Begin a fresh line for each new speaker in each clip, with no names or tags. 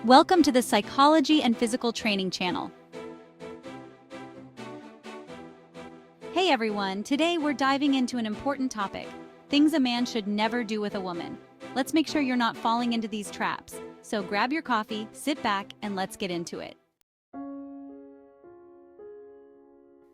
Welcome to the Psychology and Physical Training channel. Hey everyone, today we're diving into an important topic, things a man should never do with a woman. Let's make sure you're not falling into these traps. So grab your coffee, sit back, and let's get into it.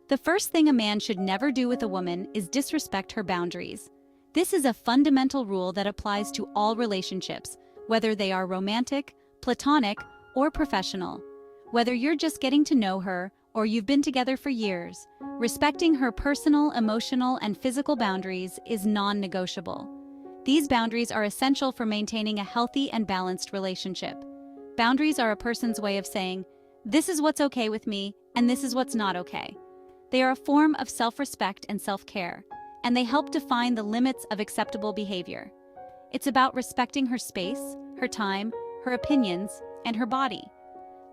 The first thing a man should never do with a woman is disrespect her boundaries. This is a fundamental rule that applies to all relationships, whether they are romantic, platonic, or professional. Whether you're just getting to know her or you've been together for years, respecting her personal, emotional, and physical boundaries is non-negotiable. These boundaries are essential for maintaining a healthy and balanced relationship. Boundaries are a person's way of saying, this is what's okay with me, and this is what's not okay. They are a form of self-respect and self-care, and they help define the limits of acceptable behavior. It's about respecting her space, her time, her opinions, and her body.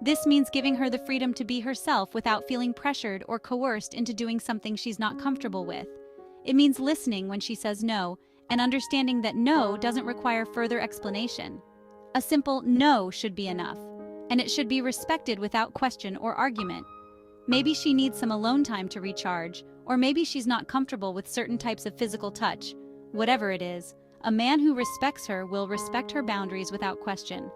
This means giving her the freedom to be herself without feeling pressured or coerced into doing something she's not comfortable with. It means listening when she says no, and understanding that no doesn't require further explanation. A simple no should be enough, and it should be respected without question or argument. Maybe she needs some alone time to recharge, or maybe she's not comfortable with certain types of physical touch. Whatever it is, a man who respects her will respect her boundaries without question.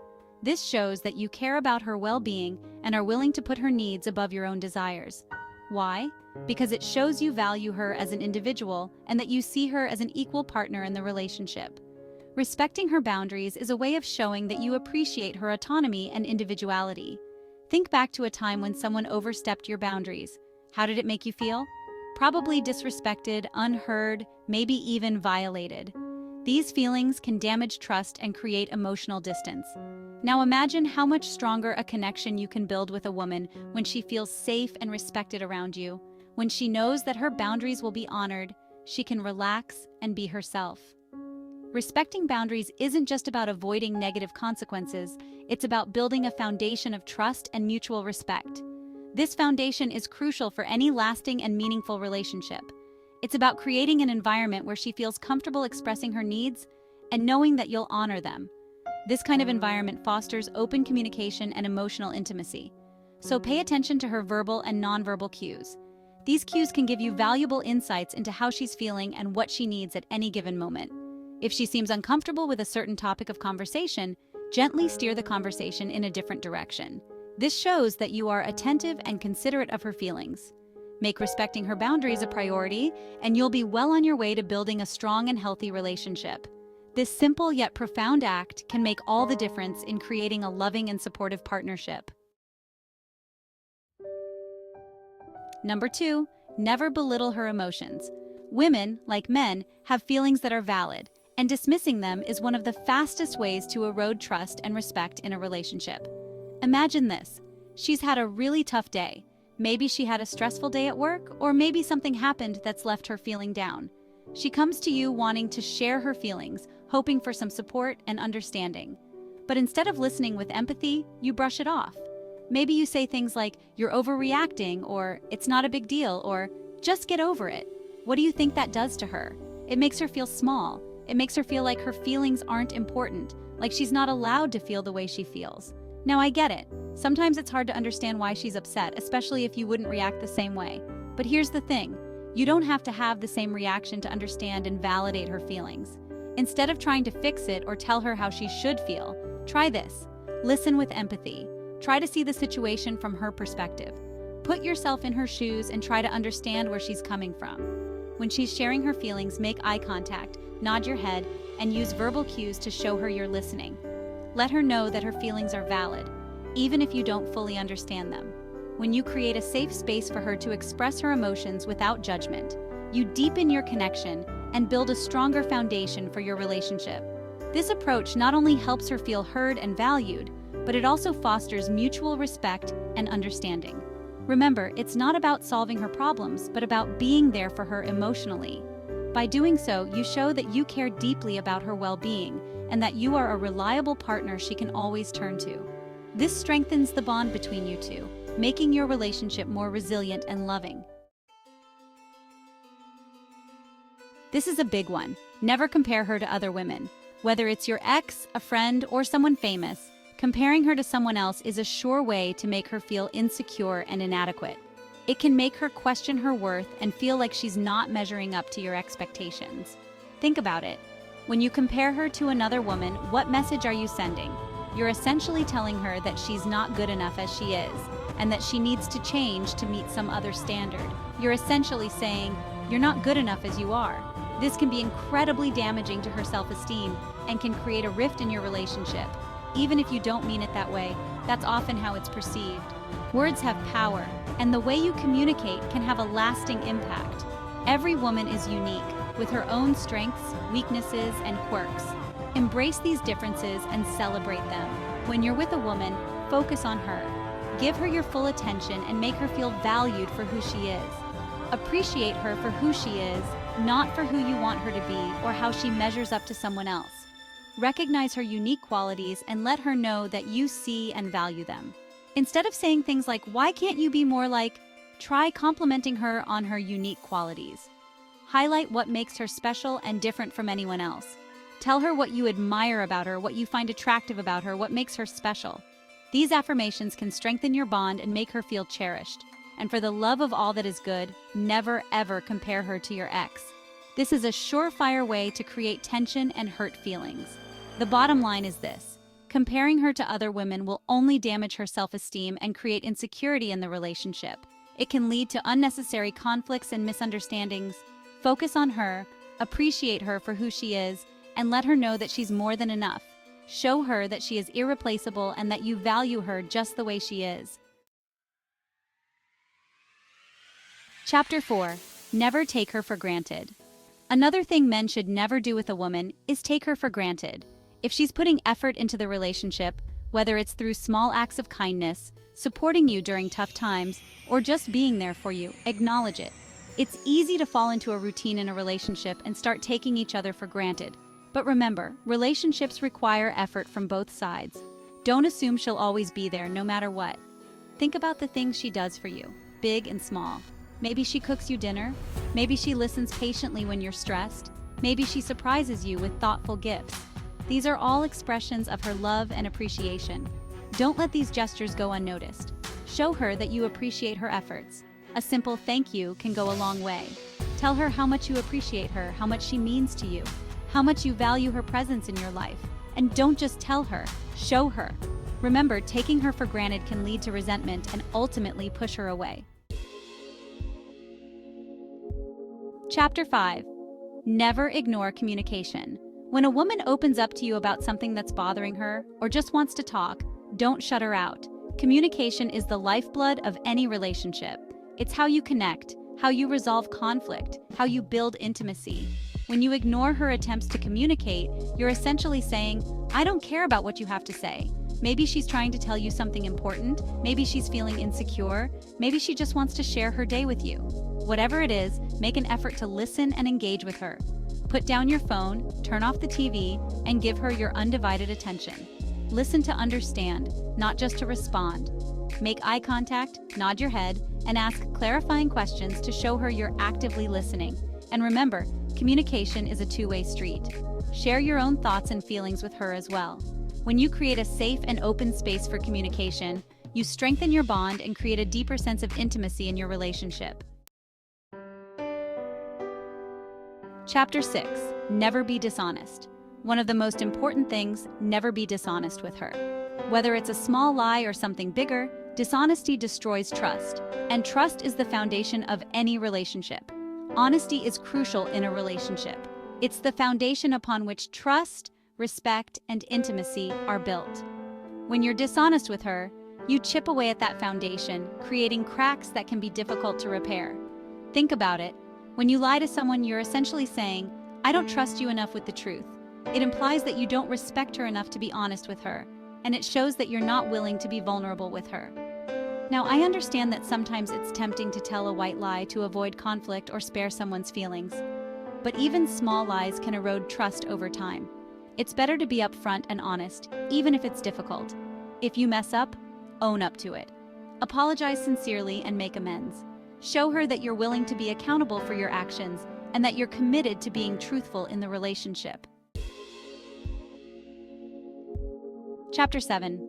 This shows that you care about her well-being and are willing to put her needs above your own desires. Why? Because it shows you value her as an individual and that you see her as an equal partner in the relationship. Respecting her boundaries is a way of showing that you appreciate her autonomy and individuality. Think back to a time when someone overstepped your boundaries. How did it make you feel? Probably disrespected, unheard, maybe even violated. These feelings can damage trust and create emotional distance. Now imagine how much stronger a connection you can build with a woman when she feels safe and respected around you. When she knows that her boundaries will be honored, she can relax and be herself. Respecting boundaries isn't just about avoiding negative consequences, it's about building a foundation of trust and mutual respect. This foundation is crucial for any lasting and meaningful relationship. It's about creating an environment where she feels comfortable expressing her needs and knowing that you'll honor them. This kind of environment fosters open communication and emotional intimacy. So pay attention to her verbal and nonverbal cues. These cues can give you valuable insights into how she's feeling and what she needs at any given moment. If she seems uncomfortable with a certain topic of conversation, gently steer the conversation in a different direction. This shows that you are attentive and considerate of her feelings. Make respecting her boundaries a priority, and you'll be well on your way to building a strong and healthy relationship. This simple yet profound act can make all the difference in creating a loving and supportive partnership. Number 2, never belittle her emotions. Women, like men, have feelings that are valid, and dismissing them is one of the fastest ways to erode trust and respect in a relationship. Imagine this. She's had a really tough day. Maybe she had a stressful day at work, or maybe something happened that's left her feeling down. She comes to you wanting to share her feelings, hoping for some support and understanding. But instead of listening with empathy, you brush it off. Maybe you say things like, you're overreacting, or it's not a big deal, or just get over it. What do you think that does to her? It makes her feel small. It makes her feel like her feelings aren't important, like she's not allowed to feel the way she feels. Now I get it. Sometimes it's hard to understand why she's upset, especially if you wouldn't react the same way. But here's the thing. You don't have to have the same reaction to understand and validate her feelings. Instead of trying to fix it or tell her how she should feel, try this. Listen with empathy. Try to see the situation from her perspective. Put yourself in her shoes and try to understand where she's coming from. When she's sharing her feelings, make eye contact, nod your head, and use verbal cues to show her you're listening. Let her know that her feelings are valid, even if you don't fully understand them. When you create a safe space for her to express her emotions without judgment, you deepen your connection and build a stronger foundation for your relationship. This approach not only helps her feel heard and valued, but it also fosters mutual respect and understanding. Remember, it's not about solving her problems, but about being there for her emotionally. By doing so, you show that you care deeply about her well-being and that you are a reliable partner she can always turn to. This strengthens the bond between you two, making your relationship more resilient and loving. This is a big one. Never compare her to other women. Whether it's your ex, a friend, or someone famous, Comparing her to someone else is a sure way to make her feel insecure and inadequate. It can make her question her worth and feel like she's not measuring up to your expectations. Think about it. When you compare her to another woman, what message are you sending? You're essentially telling her that she's not good enough as she is, and that she needs to change to meet some other standard. You're essentially saying, "You're not good enough as you are." This can be incredibly damaging to her self-esteem and can create a rift in your relationship. Even if you don't mean it that way, that's often how it's perceived. Words have power, and the way you communicate can have a lasting impact. Every woman is unique, with her own strengths, weaknesses, and quirks. Embrace these differences and celebrate them. When you're with a woman, focus on her. Give her your full attention and make her feel valued for who she is. Appreciate her for who she is, not for who you want her to be or how she measures up to someone else. Recognize her unique qualities and let her know that you see and value them. Instead of saying things like, "Why can't you be more like," try complimenting her on her unique qualities. Highlight what makes her special and different from anyone else. Tell her what you admire about her, what you find attractive about her, what makes her special. These affirmations can strengthen your bond and make her feel cherished. And for the love of all that is good, never ever compare her to your ex. This is a surefire way to create tension and hurt feelings. The bottom line is this: comparing her to other women will only damage her self-esteem and create insecurity in the relationship. It can lead to unnecessary conflicts and misunderstandings. Focus on her, appreciate her for who she is, and let her know that she's more than enough. Show her that she is irreplaceable and that you value her just the way she is. Chapter 4. Never take her for granted. Another thing men should never do with a woman is take her for granted. If she's putting effort into the relationship, whether it's through small acts of kindness, supporting you during tough times, or just being there for you, acknowledge it. It's easy to fall into a routine in a relationship and start taking each other for granted. But remember, relationships require effort from both sides. Don't assume she'll always be there no matter what. Think about the things she does for you, big and small. Maybe she cooks you dinner. Maybe she listens patiently when you're stressed. Maybe she surprises you with thoughtful gifts. These are all expressions of her love and appreciation. Don't let these gestures go unnoticed. Show her that you appreciate her efforts. A simple thank you can go a long way. Tell her how much you appreciate her, how much she means to you, how much you value her presence in your life. And don't just tell her, show her. Remember, taking her for granted can lead to resentment and ultimately push her away. Chapter 5. Never ignore communication. When a woman opens up to you about something that's bothering her or just wants to talk, don't shut her out. Communication is the lifeblood of any relationship. It's how you connect, how you resolve conflict, how you build intimacy. When you ignore her attempts to communicate, you're essentially saying, "I don't care about what you have to say." Maybe she's trying to tell you something important, maybe she's feeling insecure, maybe she just wants to share her day with you. Whatever it is, make an effort to listen and engage with her. Put down your phone, turn off the TV, and give her your undivided attention. Listen to understand, not just to respond. Make eye contact, nod your head, and ask clarifying questions to show her you're actively listening. And remember, communication is a two-way street. Share your own thoughts and feelings with her as well. When you create a safe and open space for communication, you strengthen your bond and create a deeper sense of intimacy in your relationship. Chapter 6. Never be dishonest. One of the most important things, never be dishonest with her. Whether it's a small lie or something bigger, dishonesty destroys trust. And trust is the foundation of any relationship. Honesty is crucial in a relationship. It's the foundation upon which trust, respect, and intimacy are built. When you're dishonest with her, you chip away at that foundation, creating cracks that can be difficult to repair. Think about it. When you lie to someone, you're essentially saying, "I don't trust you enough with the truth." It implies that you don't respect her enough to be honest with her, and it shows that you're not willing to be vulnerable with her. Now, I understand that sometimes it's tempting to tell a white lie to avoid conflict or spare someone's feelings. But even small lies can erode trust over time. It's better to be upfront and honest, even if it's difficult. If you mess up, own up to it. Apologize sincerely and make amends. Show her that you're willing to be accountable for your actions and that you're committed to being truthful in the relationship. Chapter 7.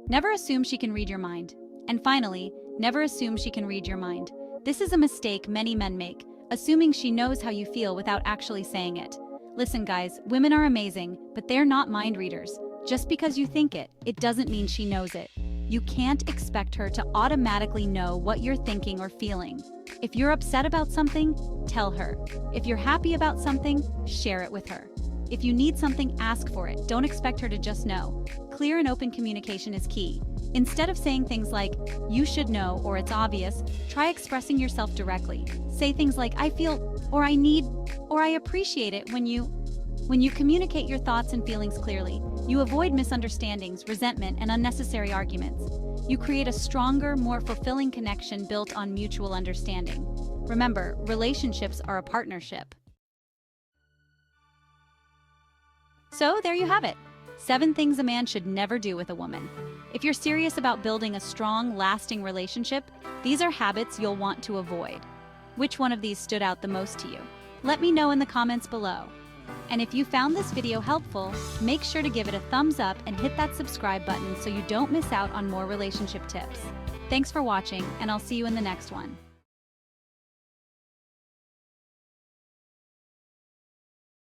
Never assume she can read your mind. And finally, never assume she can read your mind. This is a mistake many men make, assuming she knows how you feel without actually saying it. Listen guys, women are amazing, but they're not mind readers. Just because you think it, it doesn't mean she knows it. You can't expect her to automatically know what you're thinking or feeling. If you're upset about something, tell her. If you're happy about something, share it with her. If you need something, ask for it. Don't expect her to just know. Clear and open communication is key. Instead of saying things like, "you should know," or "it's obvious," try expressing yourself directly. Say things like, "I feel," or "I need," or "I appreciate it." When you communicate your thoughts and feelings clearly, you avoid misunderstandings, resentment, and unnecessary arguments. You create a stronger, more fulfilling connection built on mutual understanding. Remember, relationships are a partnership. So there you have it. 7 things a man should never do with a woman. If you're serious about building a strong, lasting relationship, these are habits you'll want to avoid. Which one of these stood out the most to you? Let me know in the comments below. And if you found this video helpful, make sure to give it a thumbs up and hit that subscribe button so you don't miss out on more relationship tips. Thanks for watching, and I'll see you in the next one.